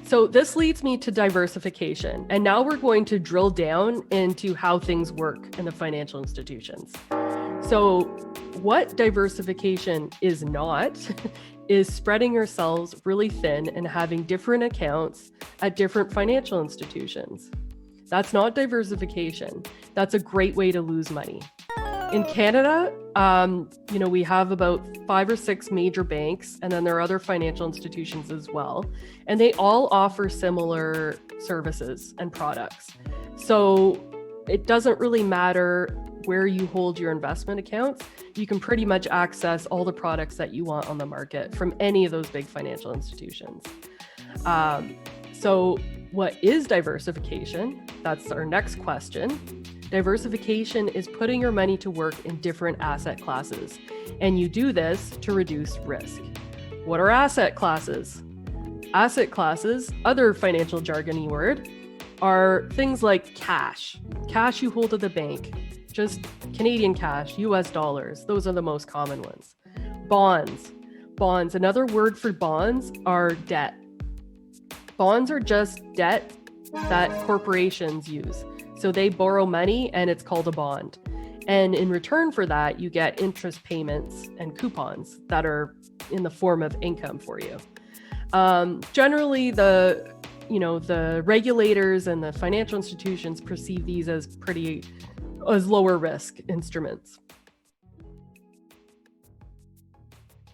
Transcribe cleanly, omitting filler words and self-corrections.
So this leads me to diversification. And now we're going to drill down into how things work in the financial institutions. So what diversification is not is spreading yourselves really thin and having different accounts at different financial institutions. That's not diversification. That's a great way to lose money. In Canada, we have about 5 or 6 major banks, and then there are other financial institutions as well. And they all offer similar services and products. So it doesn't really matter where you hold your investment accounts. You can pretty much access all the products that you want on the market from any of those big financial institutions. So what is diversification? That's our next question. Diversification is putting your money to work in different asset classes, and you do this to reduce risk. What are asset classes? Asset classes, other financial jargony word, are things like cash you hold at the bank, just Canadian cash, US dollars. Those are the most common ones. Bonds, another word for bonds are debt. Bonds are just debt that corporations use. So they borrow money and it's called a bond. And in return for that, you get interest payments and coupons that are in the form of income for you. Generally, the regulators and the financial institutions perceive these as lower risk instruments.